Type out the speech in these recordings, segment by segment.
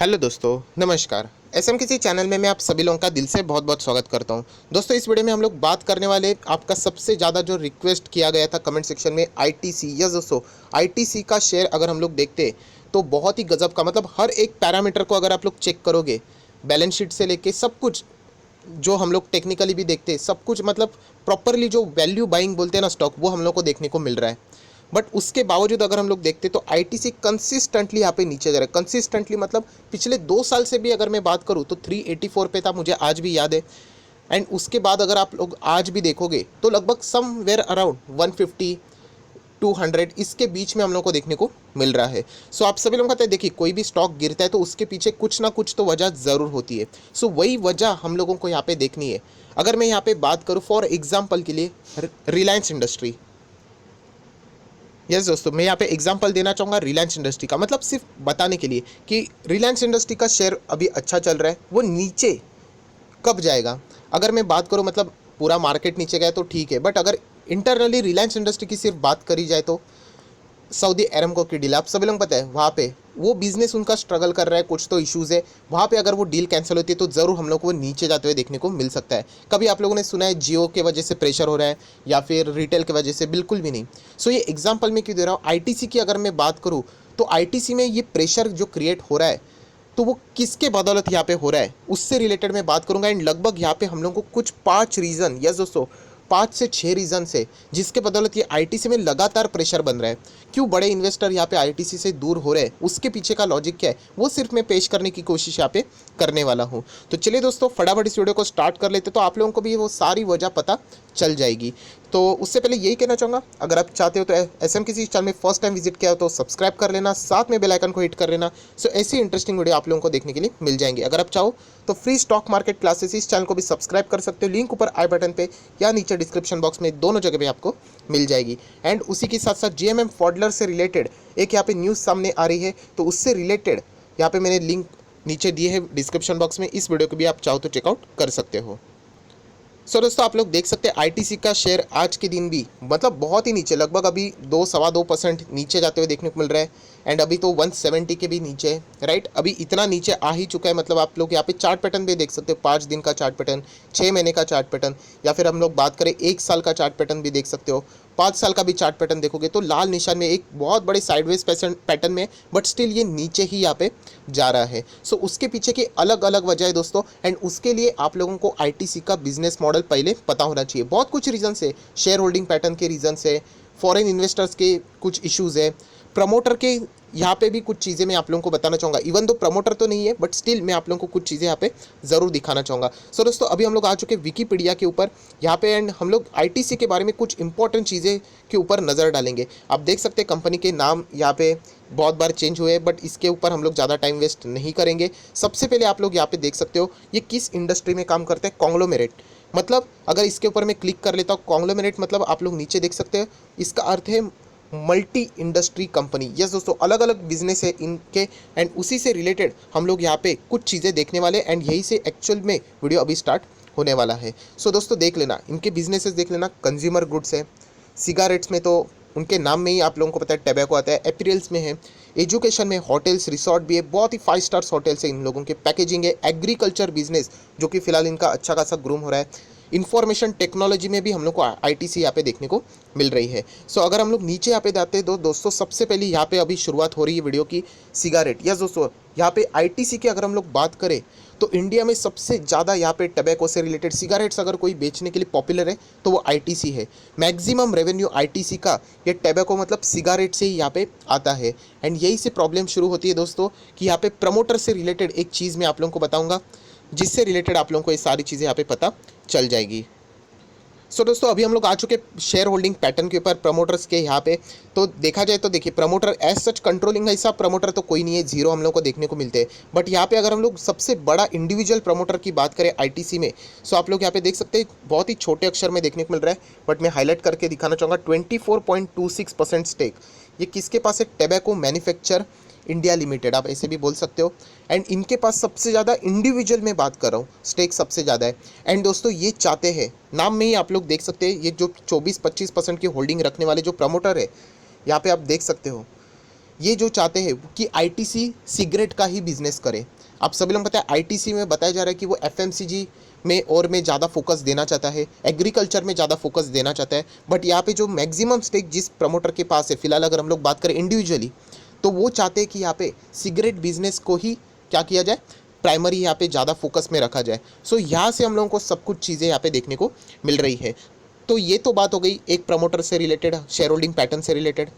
Hello दोस्तों, नमस्कार। SM किसी चैनल में मैं आप सभी लोगों का दिल से बहुत बहुत स्वागत करता हूं। दोस्तों, इस वीडियो में हम लोग बात करने वाले आपका सबसे ज़्यादा जो रिक्वेस्ट किया गया था कमेंट सेक्शन में आईटीसी। यस दोस्तों, आईटीसी का शेयर अगर हम लोग देखते तो बहुत ही गजब का, मतलब हर एक पैरामीटर को अगर आप लोग चेक करोगे, बैलेंस शीट से लेके सब कुछ जो हम लोग टेक्निकली भी देखते हैं, सब कुछ मतलब प्रॉपरली जो वैल्यू बाइंग बोलते हैं ना स्टॉक, वो हम लोग को देखने को मिल रहा है। बट उसके बावजूद अगर हम लोग देखते तो आईटीसी कंसिस्टेंटली यहाँ पे नीचे जा रहा है। कंसिस्टेंटली मतलब पिछले 2 साल से भी अगर मैं बात करूँ तो 384 पे था, मुझे आज भी याद है। एंड उसके बाद अगर आप लोग आज भी देखोगे तो लगभग समवेयर अराउंड 150 200 इसके बीच में हम लोग को देखने को मिल रहा है। सो आप सभी लोग कहते हैं, देखिए कोई भी स्टॉक गिरता है तो उसके पीछे कुछ ना कुछ तो वजह ज़रूर होती है। सो वही वजह हम लोगों को यहाँ पे देखनी है। अगर मैं यहाँ पे बात करूँ फॉर एग्जाम्पल के लिए रिलायंस इंडस्ट्री। यस दोस्तों, मैं यहाँ पे एग्जांपल देना चाहूँगा रिलायंस इंडस्ट्री का, मतलब सिर्फ बताने के लिए कि रिलायंस इंडस्ट्री का शेयर अभी अच्छा चल रहा है, वो नीचे कब जाएगा। अगर मैं बात करूँ मतलब पूरा मार्केट नीचे गया तो ठीक है, बट अगर इंटरनली रिलायंस इंडस्ट्री की सिर्फ बात करी जाए तो सऊदी अरेमको की डील आप सभी लोग पता है, वहाँ पे वो बिजनेस उनका स्ट्रगल कर रहा है, कुछ तो इश्यूज़ है वहाँ पे। अगर वो डील कैंसिल होती है तो ज़रूर हम लोग को वो नीचे जाते हुए देखने को मिल सकता है। कभी आप लोगों ने सुना है जियो के वजह से प्रेशर हो रहा है या फिर रिटेल की वजह से? बिल्कुल भी नहीं। सो ये एग्जाम्पल मैं क्यों दे रहा हूँ, आईटीसी की अगर मैं बात करूँ तो आईटीसी में ये प्रेशर जो क्रिएट हो रहा है तो वो किसके बदौलत यहाँ पे हो रहा है उससे रिलेटेड मैं बात करूंगा। एंड लगभग यहाँ पे हम लोग को कुछ 5 रीज़न, यस दोस्तों 5 से 6 रीज़न है जिसके बदौलत ये आईटीसी में लगातार प्रेशर बन रहा है। क्यों बड़े इन्वेस्टर यहाँ पे आईटीसी से दूर हो रहे हैं, उसके पीछे का लॉजिक क्या है, वो सिर्फ मैं पेश करने की कोशिश यहाँ पे करने वाला हूँ। तो चलिए दोस्तों, फटाफट इस वीडियो को स्टार्ट कर लेते तो आप लोगों को भी वो सारी वजह पता चल जाएगी। तो उससे पहले यही कहना चाहूँगा, अगर आप चाहते हो तो एसएम किसी चैनल में फर्स्ट टाइम विजिट किया हो तो सब्सक्राइब कर लेना, साथ में बेल आइकन को हिट कर लेना। सो ऐसी इंटरेस्टिंग वीडियो आप लोगों को देखने के लिए मिल जाएंगे। अगर आप चाहो तो फ्री स्टॉक मार्केट क्लासेस इस चैनल को भी सब्सक्राइब कर सकते हो, लिंक ऊपर आई बटन पे या नीचे डिस्क्रिप्शन बॉक्स में, दोनों जगह पे आपको मिल जाएगी। एंड उसी के साथ साथ जीएमएम फॉडलर से रिलेटेड एक यहाँ पे न्यूज़ सामने आ रही है, तो उससे रिलेटेड यहाँ पे मैंने लिंक नीचे दिए है डिस्क्रिप्शन बॉक्स में, इस वीडियो को भी आप चाहो तो चेकआउट कर सकते हो। सो दोस्तों, आप लोग देख सकते हैं आईटीसी का शेयर आज के दिन भी मतलब बहुत ही नीचे, लगभग अभी 2 सवा 2% नीचे जाते हुए देखने को मिल रहा है। एंड अभी तो 170 के भी नीचे है, राइट। अभी इतना नीचे आ ही चुका है, मतलब आप लोग यहाँ पे चार्ट पैटर्न भी देख सकते हो, 5 दिन का चार्ट पैटर्न, 6 महीने का चार्ट पैटर्न, या फिर हम लोग बात करें 1 साल का चार्ट पैटर्न भी देख सकते हो। 5 साल का भी चार्ट पैटर्न देखोगे तो लाल निशान में एक बहुत बड़े साइडवेज पैटर्न में, बट स्टिल ये नीचे ही यहाँ पे जा रहा है। सो उसके पीछे की अलग अलग वजह है दोस्तों। एंड उसके लिए आप लोगों को आईटीसी का बिजनेस मॉडल पहले पता होना चाहिए। बहुत कुछ रीजन है, शेयर होल्डिंग पैटर्न के रीजन है, फॉरेन इन्वेस्टर्स के कुछ इश्यूज़ है, प्रमोटर के यहाँ पे भी कुछ चीज़ें मैं आप लोगों को बताना चाहूँगा। इवन दो प्रमोटर तो नहीं है, बट स्टिल मैं आप लोगों को कुछ चीज़ें यहाँ पे ज़रूर दिखाना चाहूँगा। सो दोस्तों, अभी हम लोग आ चुके विकीपीडिया के ऊपर यहाँ पे, एंड हम लोग आईटीसी के बारे में कुछ इंपॉर्टेंट चीज़ें के ऊपर नज़र डालेंगे। आप देख सकते हैं कंपनी के नाम यहाँ पे बहुत बार चेंज हुए हैं, बट इसके ऊपर हम लोग ज़्यादा टाइम वेस्ट नहीं करेंगे। सबसे पहले आप लोग यहाँ पे देख सकते हो ये किस इंडस्ट्री में काम करते हैं, कॉन्ग्लोमेरेट। मतलब अगर इसके ऊपर मैं क्लिक कर लेता हूँ, कॉन्ग्लोमेरेट मतलब आप लोग नीचे देख सकते हैं, इसका अर्थ है मल्टी इंडस्ट्री कंपनी। यस दोस्तों, अलग अलग बिजनेस है इनके, एंड उसी से रिलेटेड हम लोग यहाँ पे कुछ चीज़ें देखने वाले, एंड यही से एक्चुअल में वीडियो अभी स्टार्ट होने वाला है। सो दोस्तों देख लेना, इनके बिजनेसेस देख लेना। कंज्यूमर गुड्स है, सिगारेट्स में तो उनके नाम में ही आप लोगों को पता है टैबैको आता है, एपीरियल्स में है, एजुकेशन में होटल्स रिसोर्ट भी है, बहुत ही 5 स्टार्स होटल्स है इन लोगों के, पैकेजिंग है, एग्रीकल्चर बिजनेस जो कि फिलहाल इनका अच्छा खासा ग्रूम हो रहा है, इंफॉर्मेशन टेक्नोलॉजी में भी हम लोग को आईटीसी यहाँ पे देखने को मिल रही है। सो अगर हम लोग नीचे यहाँ पे जाते हैं तो दोस्तों सबसे पहले यहाँ पे अभी शुरुआत हो रही है वीडियो की, सिगारेट। यस दोस्तों, यहाँ पे आईटीसी की अगर हम लोग बात करें तो इंडिया में सबसे ज़्यादा यहाँ पे टबैको से रिलेटेड सिगारेट्स अगर कोई बेचने के लिए पॉपुलर है तो वो आईटीसी है। मैक्सिमम रेवेन्यू आईटीसी का ये टबैको मतलब सिगारेट से ही यहाँ पे आता है। एंड यही से प्रॉब्लम शुरू होती है दोस्तों कि यहाँ पे प्रमोटर से रिलेटेड एक चीज़ मैं आप लोगों को बताऊँगा, जिससे रिलेटेड आप लोगों को ये सारी चीज़ें यहाँ पे पता चल जाएगी। सो दोस्तों, अभी हम लोग आ चुके शेयर होल्डिंग पैटर्न के ऊपर प्रमोटर्स के यहाँ पे। तो देखा जाए तो देखिए, प्रमोटर एज सच कंट्रोलिंग ऐसा प्रमोटर तो कोई नहीं है, जीरो हम लोग को देखने को मिलते हैं। बट यहाँ पे अगर हम लोग सबसे बड़ा इंडिविजुअल प्रमोटर की बात करें आईटीसी में, सो आप लोग यहाँ पे देख सकते हैं बहुत ही छोटे अक्षर में देखने को मिल रहा है, बट मैं हाईलाइट करके दिखाना चाहूँगा 24.26% स्टेक। ये किसके पास है? टैबैको मैन्युफैक्चर इंडिया लिमिटेड, आप ऐसे भी बोल सकते हो। एंड इनके पास सबसे ज़्यादा इंडिविजुअल में बात कर रहा हूँ, स्टेक सबसे ज़्यादा है। एंड दोस्तों ये चाहते हैं, नाम में ही आप लोग देख सकते हैं, ये जो 24-25% की होल्डिंग रखने वाले जो प्रमोटर है, यहाँ पे आप देख सकते हो ये जो चाहते हैं कि आईटीसी सिगरेट का ही बिजनेस करे। आप सभी लोग पता है आईटीसी में बताया जा रहा है कि वो एफएमसीजी में और में ज़्यादा फोकस देना चाहता है, एग्रीकल्चर में ज़्यादा फोकस देना चाहता है। बट यहाँ पे जो मैक्सिमम स्टेक जिस प्रमोटर के पास है, फिलहाल अगर हम लोग बात करें इंडिविजुअली, तो वो चाहते हैं कि यहाँ पे सिगरेट बिजनेस को ही क्या किया जाए, प्राइमरी यहाँ पे ज़्यादा फोकस में रखा जाए। सो यहाँ से हम लोगों को सब कुछ चीज़ें यहाँ पे देखने को मिल रही है। तो ये तो बात हो गई एक प्रमोटर से रिलेटेड, शेयर होल्डिंग पैटर्न से रिलेटेड।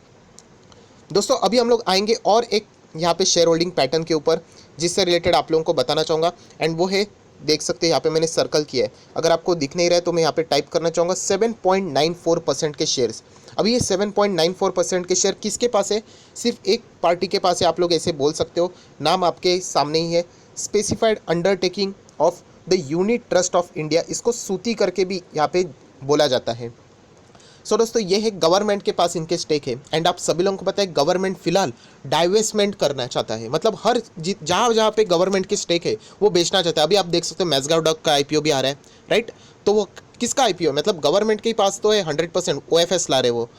दोस्तों अभी हम लोग आएंगे और एक यहाँ पे शेयर होल्डिंग पैटर्न के ऊपर जिससे रिलेटेड आप लोगों को बताना चाहूँगा, एंड वो है, देख सकते हैं यहाँ पे मैंने सर्कल किया है, अगर आपको दिख नहीं रहा है तो मैं यहाँ पे टाइप करना चाहूँगा 7.94% के शेयर्स। अभी ये 7.94% के शेयर किसके पास है, सिर्फ एक पार्टी के पास है। आप लोग ऐसे बोल सकते हो, नाम आपके सामने ही है, specified undertaking of the unit trust of India, इसको सूती करके भी यहाँ पे बोला जाता है। सो दोस्तों ये है गवर्नमेंट के पास इनके स्टेक है, एंड आप सभी लोगों को पता है गवर्नमेंट फिलहाल डाइवेस्टमेंट करना चाहता है, मतलब हर जहाँ जहाँ पे गवर्नमेंट के स्टेक है वो बेचना चाहता है। अभी आप देख सकते हो मैज़गांव डॉक का आईपीओ भी आ रहा है, राइट। तो वो किसका आईपीओ, मतलब गवर्नमेंट के पास तो है 100%, ओएफएस ला रहे वो।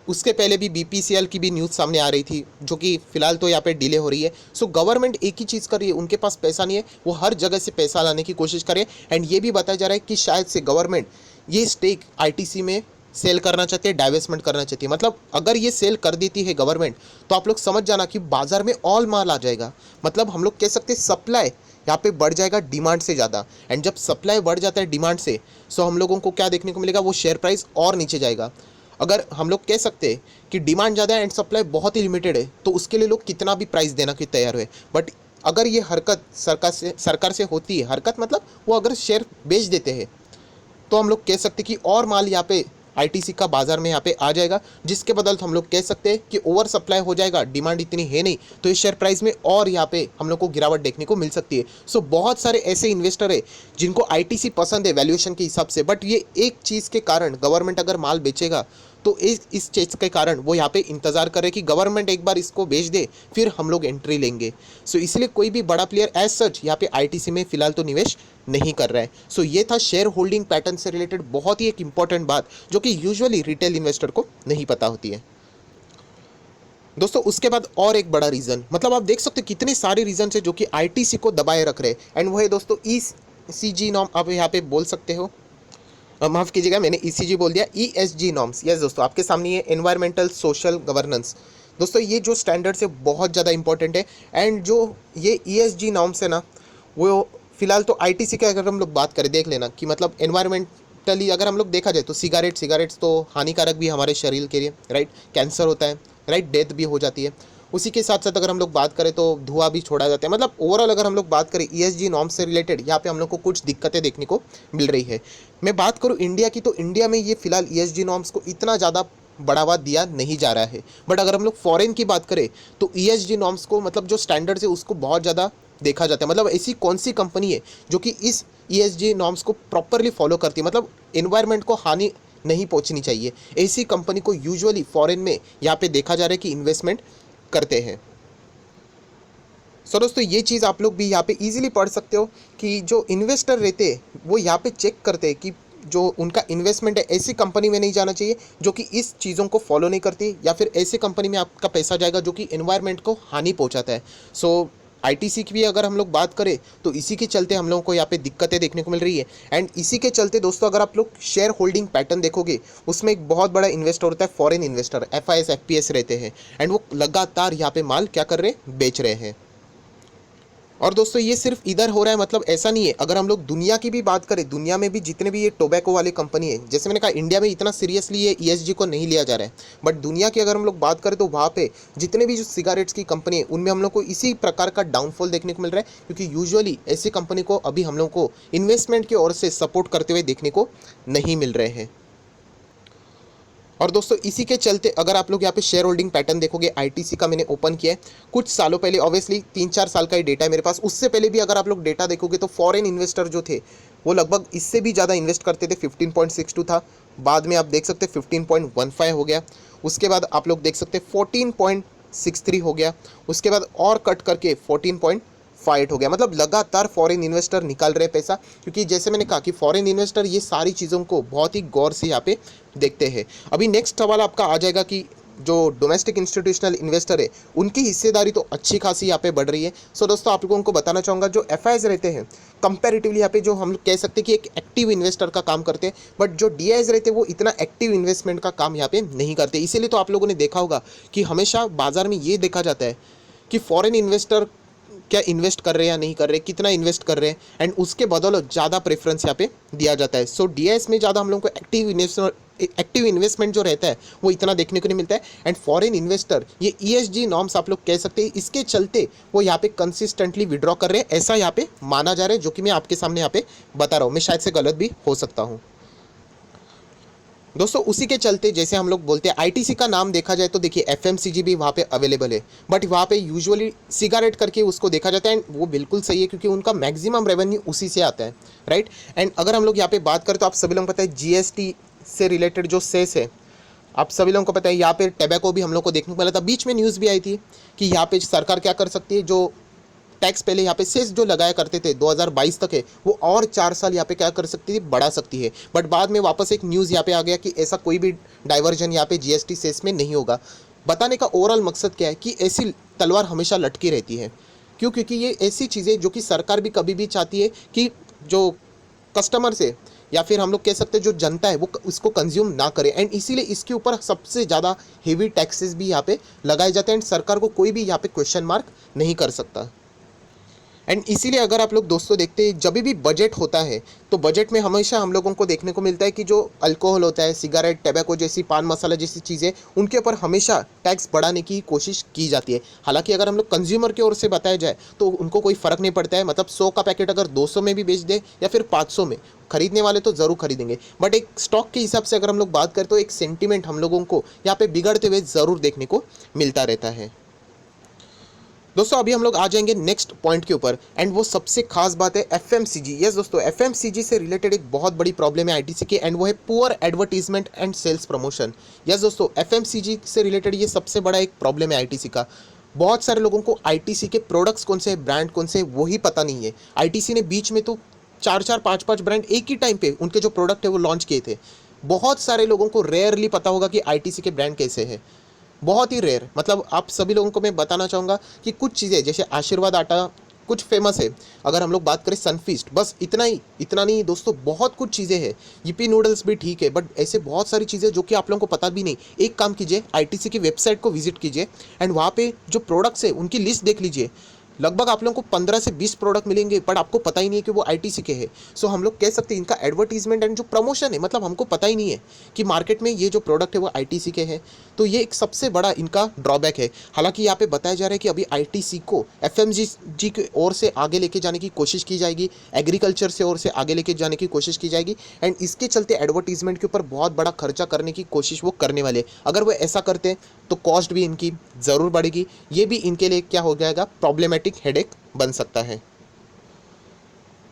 उसके पहले भी बीपीसीएल की भी न्यूज़ सामने आ रही थी, जो कि फिलहाल तो यहाँ पे डिले हो रही है। सो गवर्नमेंट एक ही चीज़ कर रही है, उनके पास पैसा नहीं है, वो हर जगह से पैसा लाने की कोशिश करे। एंड ये भी बताया जा रहा है कि शायद से गवर्नमेंट ये स्टेक आईटीसी में सेल करना चाहती है, डाइवेस्टमेंट करना चाहती है। मतलब अगर ये सेल कर देती है गवर्नमेंट, तो आप लोग समझ जाना कि बाजार में ऑल माल आ जाएगा। मतलब हम लोग कह सकते हैं सप्लाई यहाँ पे बढ़ जाएगा डिमांड से ज़्यादा, एंड जब सप्लाई बढ़ जाता है डिमांड से, सो हम लोगों को क्या देखने को मिलेगा, वो शेयर प्राइस और नीचे जाएगा। अगर हम लोग कह सकते हैं कि डिमांड ज़्यादा है एंड सप्लाई बहुत ही लिमिटेड है, तो उसके लिए लोग कितना भी प्राइस देना के तैयार हुए। बट अगर ये हरकत सरकार से होती है, हरकत मतलब वो अगर शेयर बेच देते हैं, तो हम लोग कह सकते हैं कि और माल यहाँ पे आईटीसी का बाजार में यहाँ पे आ जाएगा, जिसके बदल हम लोग कह सकते हैं कि ओवर सप्लाई हो जाएगा, डिमांड इतनी है नहीं, तो इस शेयर प्राइस में और यहाँ पे हम लोग को गिरावट देखने को मिल सकती है। सो बहुत सारे ऐसे इन्वेस्टर है जिनको आईटीसी पसंद है वैल्यूएशन के हिसाब से, बट ये एक चीज़ के कारण, गवर्नमेंट अगर माल बेचेगा तो इस चीज़ के कारण वो यहाँ पे इंतज़ार कर रहे कि गवर्नमेंट एक बार इसको बेच दे, फिर हम लोग एंट्री लेंगे। सो इसलिए कोई भी बड़ा प्लेयर एज सच यहाँ पे आईटीसी में फिलहाल तो निवेश नहीं कर रहा है। सो ये था शेयर होल्डिंग पैटर्न से रिलेटेड बहुत ही एक इंपॉर्टेंट बात, जो कि यूजुअली रिटेल इन्वेस्टर को नहीं पता होती है। दोस्तों उसके बाद और एक बड़ा रीज़न, मतलब आप देख सकते हो कितने सारे रीजन है जो कि आईटीसी को दबाए रख रहे हैं, एंड वो है दोस्तों ईसीजी नॉर्म। आप यहाँ पे बोल सकते हो, माफ़ कीजिएगा मैंने ईसीजी बोल दिया, ईएसजी नॉर्म्स। यस दोस्तों आपके सामने ये एनवायरमेंटल सोशल गवर्नेंस। दोस्तों ये जो स्टैंडर्ड्स है बहुत ज़्यादा इंपॉर्टेंट है, एंड जो ये ईएसजी नॉर्म्स है ना, वो फिलहाल तो आईटीसी के अगर हम लोग बात करें, देख लेना कि मतलब एनवायरमेंटली अगर हम लोग देखा जाए तो सिगरेट्स तो हानिकारक भी हमारे शरीर के लिए, राइट, कैंसर होता है, राइट, डेथ भी हो जाती है। उसी के साथ साथ अगर हम लोग बात करें तो धुआं भी छोड़ा जाता है। मतलब ओवरऑल अगर हम लोग बात करें ईएसजी नॉर्म्स से रिलेटेड, यहाँ पे हम लोग को कुछ दिक्कतें देखने को मिल रही है। मैं बात करूँ इंडिया की, तो इंडिया में ये फिलहाल ईएसजी नॉर्म्स को इतना ज़्यादा बढ़ावा दिया नहीं जा रहा है। बट अगर हम लोग फॉरेन की बात करें तो ईएसजी नॉर्म्स को, मतलब जो स्टैंडर्ड्स है उसको बहुत ज़्यादा देखा जाता है। मतलब ऐसी कौन सी कंपनी है जो कि इस ईएसजी नॉर्म्स को प्रॉपरली फॉलो करती है, मतलब एनवायरनमेंट को हानि नहीं पहुंचनी चाहिए, ऐसी कंपनी को यूजुअली फॉरेन में यहाँ पे देखा जा रहा है कि इन्वेस्टमेंट करते हैं। सो दोस्तों ये चीज़ आप लोग भी यहाँ पे इजीली पढ़ सकते हो कि जो इन्वेस्टर रहते हैं वो यहाँ पे चेक करते हैं कि जो उनका इन्वेस्टमेंट है ऐसी कंपनी में नहीं जाना चाहिए जो कि इस चीज़ों को फॉलो नहीं करती, या फिर ऐसी कंपनी में आपका पैसा जाएगा जो कि एनवायरनमेंट को हानि पहुँचाता है। सो आईटीसी की भी अगर हम लोग बात करें तो इसी के चलते हम लोगों को यहाँ पे दिक्कतें देखने को मिल रही है। एंड इसी के चलते दोस्तों अगर आप लोग शेयर होल्डिंग पैटर्न देखोगे, उसमें एक बहुत बड़ा इन्वेस्टर होता है फॉरेन इन्वेस्टर, एफआईएस एफपीएस रहते हैं, एंड वो लगातार यहाँ पे माल क्या कर रहे हैं, बेच रहे हैं। और दोस्तों ये सिर्फ इधर हो रहा है, मतलब ऐसा नहीं है। अगर हम लोग दुनिया की भी बात करें, दुनिया में भी जितने भी ये टोबैको वाली कंपनी है, जैसे मैंने कहा इंडिया में इतना सीरियसली ये ईएसजी को नहीं लिया जा रहा है, बट दुनिया की अगर हम लोग बात करें तो वहाँ पे जितने भी जो सिगारेट्स की कंपनी है उनमें हम लोग को इसी प्रकार का डाउनफॉल देखने को मिल रहा है, क्योंकि यूजुअली ऐसी कंपनी को अभी हम लोग को इन्वेस्टमेंट की ओर से सपोर्ट करते हुए देखने को नहीं मिल रहे हैं। और दोस्तों इसी के चलते अगर आप लोग यहाँ पे शेयर होल्डिंग पैटर्न देखोगे, आईटीसी का मैंने ओपन किया है कुछ सालों पहले, ऑब्वियसली 3-4 साल का ही डेटा है मेरे पास। उससे पहले भी अगर आप लोग डेटा देखोगे तो फॉरेन इन्वेस्टर जो थे वो लगभग इससे भी ज़्यादा इन्वेस्ट करते थे, 15.62 था, बाद में आप देख सकते 15.15 हो गया, उसके बाद आप लोग देख सकते 14.63 हो गया, उसके बाद और कट करके 14.58 हो गया। मतलब लगातार फॉरेन इन्वेस्टर निकाल रहे पैसा, क्योंकि जैसे मैंने कहा कि फॉरेन इन्वेस्टर ये सारी चीज़ों को बहुत ही गौर से यहाँ पे देखते हैं। अभी नेक्स्ट सवाल आपका आ जाएगा कि जो डोमेस्टिक इंस्टीट्यूशनल इन्वेस्टर है उनकी हिस्सेदारी तो अच्छी खासी यहाँ पे बढ़ रही है। सो दोस्तों आप लोगों को बताना चाहूँगा जो एफआईज रहते हैं कंपैरेटिवली यहाँ पे जो हम लोग कह सकते हैं कि एक एक्टिव इन्वेस्टर का काम करते हैं, बट जो डीआईज रहते हैं वो इतना एक्टिव इन्वेस्टमेंट का काम यहाँ पे नहीं करते। इसीलिए तो आप लोगों ने देखा होगा कि हमेशा बाजार में ये देखा जाता है कि फॉरेन इन्वेस्टर क्या इन्वेस्ट कर रहे हैं या नहीं कर रहे, कितना इन्वेस्ट कर रहे हैं, एंड उसके बदौलत ज़्यादा प्रेफरेंस यहाँ पे दिया जाता है। सो डीआईएस में ज़्यादा हम लोगों को एक्टिव इन्वेस्टमेंट जो रहता है वो इतना देखने को नहीं मिलता है। एंड फॉरेन इन्वेस्टर ये ईएसजी नॉर्म्स आप लोग कह सकते हैं, इसके चलते वो यहाँ पे कंसिस्टेंटली विड्रॉ कर रहे हैं, ऐसा यहाँ पे माना जा रहा है, जो कि मैं आपके सामने यहाँ पे बता रहा हूँ। मैं शायद से गलत भी हो सकता हूँ दोस्तों। उसी के चलते जैसे हम लोग बोलते हैं आईटीसी का नाम देखा जाए तो देखिए एफएमसीजी भी वहाँ पे अवेलेबल है, बट वहाँ पे यूजुअली सिगारेट करके उसको देखा जाता है, एंड वो बिल्कुल सही है क्योंकि उनका मैक्सिमम रेवेन्यू उसी से आता है, राइट। एंड अगर हम लोग यहाँ पे बात करें तो आप सभी लोगों को पता है जीएसटी से रिलेटेड जो सेस है, आप सभी लोगों को पता है यहाँ पे टैबैको भी हम लोग को देखने को मिला था। बीच में न्यूज़ भी आई थी कि यहाँ पे सरकार क्या कर सकती है, जो टैक्स पहले यहाँ पे सेस जो लगाया करते थे 2022 तक है वो और 4 साल यहाँ पे क्या कर सकती है, बढ़ा सकती है। बट बाद में वापस एक न्यूज़ यहाँ पे आ गया कि ऐसा कोई भी डाइवर्जन यहाँ पे जीएसटी सेस में नहीं होगा। बताने का ओवरऑल मकसद क्या है कि ऐसी तलवार हमेशा लटकी रहती है। क्यों? क्योंकि ये ऐसी चीज़ें जो कि सरकार भी कभी भी चाहती है कि जो कस्टमर से या फिर हम लोग कह सकते हैं जो जनता है वो इसको कंज्यूम ना करे, एंड इसीलिए इसके ऊपर सबसे ज़्यादा हेवी टैक्सेस भी यहाँ पे लगाए जाते हैं, एंड सरकार को कोई भी यहाँ पे क्वेश्चन मार्क नहीं कर सकता। एंड इसीलिए अगर आप लोग दोस्तों देखते हैं जब भी बजट होता है तो बजट में हमेशा हम लोगों को देखने को मिलता है कि जो अल्कोहल होता है, सिगरेट, टैबैको जैसी, पान मसाला जैसी चीज़ें, उनके ऊपर हमेशा टैक्स बढ़ाने की कोशिश की जाती है। हालांकि अगर हम लोग कंज्यूमर की ओर से बताया जाए तो उनको कोई फ़र्क नहीं पड़ता है, मतलब 100 का पैकेट अगर 200 में भी बेच दे या फिर 500 में, खरीदने वाले तो ज़रूर खरीदेंगे। बट एक स्टॉक के हिसाब से अगर हम लोग बात करें तो एक सेंटीमेंट हम लोगों को यहाँ पे बिगड़ते हुए ज़रूर देखने को मिलता रहता है। दोस्तों अभी हम लोग आ जाएंगे नेक्स्ट पॉइंट के ऊपर, एंड वो सबसे खास बात है एफएमसीजी। यस दोस्तों, एफएमसीजी से रिलेटेड एक बहुत बड़ी प्रॉब्लम है आईटीसी की, एंड वो है poor advertisement and sales promotion. Yes दोस्तों, एफएमसीजी से रिलेटेड ये सबसे बड़ा एक प्रॉब्लम है आईटीसी का। बहुत सारे लोगों को आईटीसी के प्रोडक्ट्स कौन से, ब्रांड कौन से, वही पता नहीं है। आईटीसी ने बीच में तो 4-4, 5-5 ब्रांड एक ही टाइम पे उनके जो प्रोडक्ट है वो लॉन्च किए थे। बहुत सारे लोगों को रेयरली पता होगा कि आईटीसी के ब्रांड कैसे हैं, बहुत ही रेयर। मतलब आप सभी लोगों को मैं बताना चाहूँगा कि कुछ चीज़ें जैसे आशीर्वाद आटा कुछ फेमस है, अगर हम लोग बात करें सनफीस्ट, बस इतना ही, इतना नहीं दोस्तों, बहुत कुछ चीज़ें हैं। yippee नूडल्स भी ठीक है, बट ऐसे बहुत सारी चीज़ें जो कि आप लोगों को पता भी नहीं। एक काम कीजिए, आईटीसी की वेबसाइट को विजिट कीजिए एंड वहाँ पे जो प्रोडक्ट्स है उनकी लिस्ट देख लीजिए। लगभग आप लोगों को 15 से 20 प्रोडक्ट मिलेंगे, बट आपको पता ही नहीं है कि वो आईटीसी के हैं। सो हम लोग कह सकते हैं इनका एडवर्टीजमेंट एंड जो प्रमोशन है, मतलब हमको पता ही नहीं है कि मार्केट में ये जो प्रोडक्ट है वो आईटीसी के हैं। तो ये एक सबसे बड़ा इनका ड्रॉबैक है। हालांकि यहाँ पे बताया जा रहा है कि अभी आईटीसी को एफएमसीजी की ओर से आगे लेके जाने की कोशिश की जाएगी, एग्रीकल्चर से ओर से आगे लेके जाने की कोशिश की जाएगी, एंड इसके चलते एडवर्टीजमेंट के ऊपर बहुत बड़ा खर्चा करने की कोशिश वो करने वाले। अगर वो ऐसा करते हैं तो कॉस्ट भी इनकी ज़रूर बढ़ेगी, ये भी इनके लिए क्या हो जाएगा, प्रॉब्लमेटिक हेडेक बन सकता है।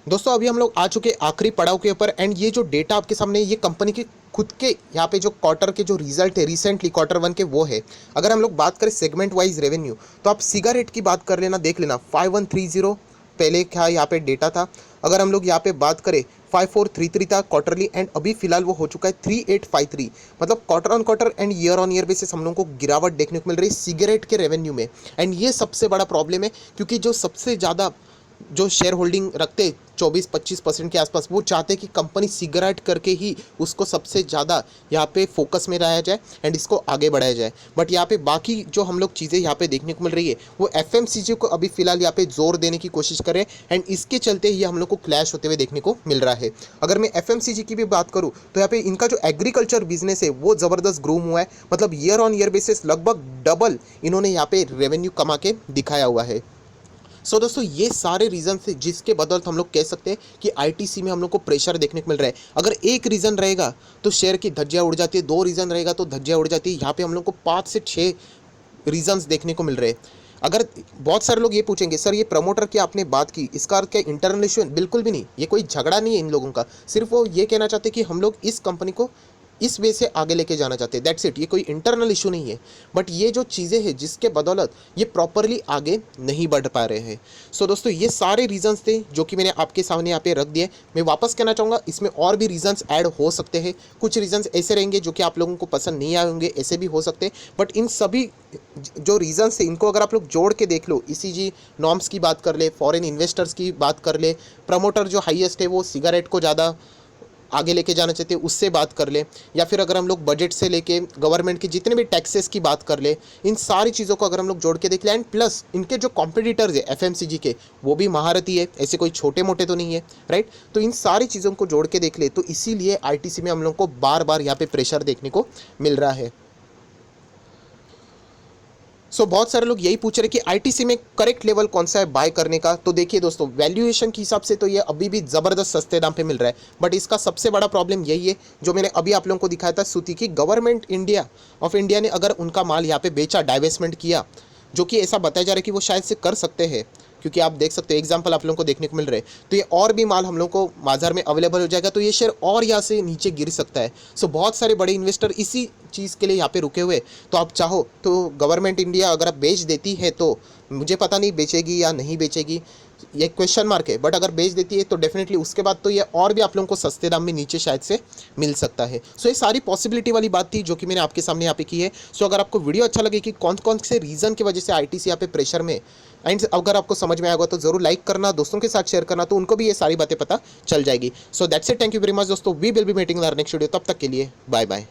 दोस्तों अभी हम लोग आ चुके आखिरी पड़ाव के ऊपर, एंड ये जो डेटा आपके सामने, ये कंपनी के खुद के यहाँ पे जो क्वार्टर के जो रिजल्ट है रिसेंटली Q1 के, वो है। अगर हम लोग बात करें सेगमेंट वाइज रेवेन्यू, तो आप सिगारेट की बात कर लेना, देख लेना 5130 पहले क्या यहाँ पे डेटा था। अगर हम लोग यहाँ पे बात करें 5433 था क्वार्टरली, एंड अभी फिलहाल वो हो चुका है 3853। मतलब quarter and year on year basis हम लोगों को गिरावट देखने को मिल रही है सिगरेट के रेवेन्यू में, एंड ये सबसे बड़ा प्रॉब्लम है क्योंकि जो सबसे ज़्यादा जो शेयर होल्डिंग रखते 24-25% के आसपास, वो चाहते कि कंपनी सिगरेट करके ही उसको सबसे ज़्यादा यहाँ पे फोकस में लाया जाए एंड इसको आगे बढ़ाया जाए। बट यहाँ पे बाकी जो हम लोग चीज़ें यहाँ पे देखने को मिल रही है वो एफएमसीजी को अभी फिलहाल यहाँ पे जोर देने की कोशिश करें, एंड इसके चलते ही हम लोग को क्लैश होते हुए देखने को मिल रहा है। अगर मैं एफएमसीजी की भी बात करूँ तो यहाँ पे इनका जो एग्रीकल्चर बिजनेस है वो ज़बरदस्त ग्रूम हुआ है, मतलब ईयर ऑन ईयर बेसिस लगभग डबल इन्होंने यहाँ पे रेवेन्यू कमा के दिखाया हुआ है। सो दोस्तों ये सारे रीज़न थे जिसके बदौलत हम लोग कह सकते हैं कि आईटीसी में हम लोग को प्रेशर देखने को मिल रहा है। अगर एक रीज़न रहेगा तो शेयर की धज्जियाँ उड़ जाती है, 2 रीज़न रहेगा तो धज्जियाँ उड़ जाती है। यहाँ पे हम लोग को 5 से 6 रीजंस देखने को मिल रहे हैं। अगर बहुत सारे लोग ये पूछेंगे सर ये प्रमोटर की आपने बात की, इसका अर्थ क्या इंटरनल इशू? बिल्कुल भी नहीं, ये कोई झगड़ा नहीं है इन लोगों का। सिर्फ वो ये कहना चाहते हैं कि हम लोग इस कंपनी को इस वे से आगे लेके जाना चाहते हैं, दैट्स इट। ये कोई इंटरनल इशू नहीं है, बट ये जो चीज़ें हैं जिसके बदौलत ये प्रॉपरली आगे नहीं बढ़ पा रहे हैं। सो दोस्तों ये सारे रीजंस थे जो कि मैंने आपके सामने यहाँ पे रख दिए। मैं वापस कहना चाहूँगा इसमें और भी रीजंस ऐड हो सकते हैं, कुछ रीजंस ऐसे रहेंगे जो कि आप लोगों को पसंद नहीं आए होंगे, ऐसे भी हो सकते हैं, बट इन सभी जो रीजंस है इनको अगर आप लोग जोड़ के देख लो, ईसीजी नॉर्म्स की बात कर ले, फॉरेन इन्वेस्टर्स की बात कर ले, प्रमोटर जो हाईएस्ट है वो सिगरेट को ज़्यादा आगे लेके जाना चाहते हैं उससे बात कर ले, या फिर अगर हम लोग बजट से लेके गवर्नमेंट के जितने भी टैक्सेस की बात कर ले, इन सारी चीज़ों को अगर हम लोग जोड़ के देख लें, एंड प्लस इनके जो कॉम्पिटिटर्स है एफएमसीजी के, वो भी महारथी है, ऐसे कोई छोटे मोटे तो नहीं है, राइट। तो इन सारी चीज़ों को जोड़ के देख ले तो इसीलिए आईटीसी में हम लोग को बार बार यहाँ पे प्रेशर देखने को मिल रहा है। बहुत सारे लोग यही पूछ रहे कि आईटीसी में करेक्ट लेवल कौन सा है बाय करने का। तो देखिए दोस्तों, वैल्यूएशन के हिसाब से तो ये अभी भी ज़बरदस्त सस्ते दाम पे मिल रहा है, बट इसका सबसे बड़ा प्रॉब्लम यही है जो मैंने अभी आप लोगों को दिखाया था सूती की, गवर्नमेंट ऑफ इंडिया ने अगर उनका माल यहाँ पे बेचा, डाइवेस्टमेंट किया, जो कि ऐसा बताया जा रहा है कि वो शायद से कर सकते हैं, क्योंकि आप देख सकते हो एग्जाम्पल आप लोगों को देखने को मिल रहे हैं, तो ये और भी माल हम लोग को बाजार में अवेलेबल हो जाएगा, तो ये शेयर और यहाँ से नीचे गिर सकता है। बहुत सारे बड़े इन्वेस्टर इसी चीज़ के लिए यहाँ पे रुके हुए। तो आप चाहो तो गवर्नमेंट इंडिया अगर आप बेच देती है, तो मुझे पता नहीं बेचेगी या नहीं बेचेगी, ये क्वेश्चन मार्क है, बट अगर बेच देती है तो डेफिनेटली उसके बाद तो ये और भी आप लोगों को सस्ते दाम में नीचे शायद से मिल सकता है। ये सारी पॉसिबिलिटी वाली बात थी जो कि मैंने आपके सामने यहाँ पे की है। अगर आपको वीडियो अच्छा लगे कि कौन कौन से रीज़न की वजह से आईटीसी यहाँ पे प्रेशर में, एंड अगर आपको समझ में आएगा तो ज़रूर लाइक करना, दोस्तों के साथ शेयर करना, तो उनको भी ये सारी बातें पता चल जाएगी। That's it, thank you very much दोस्तों, we will be meeting in our next video, तब तक के लिए बाय बाय।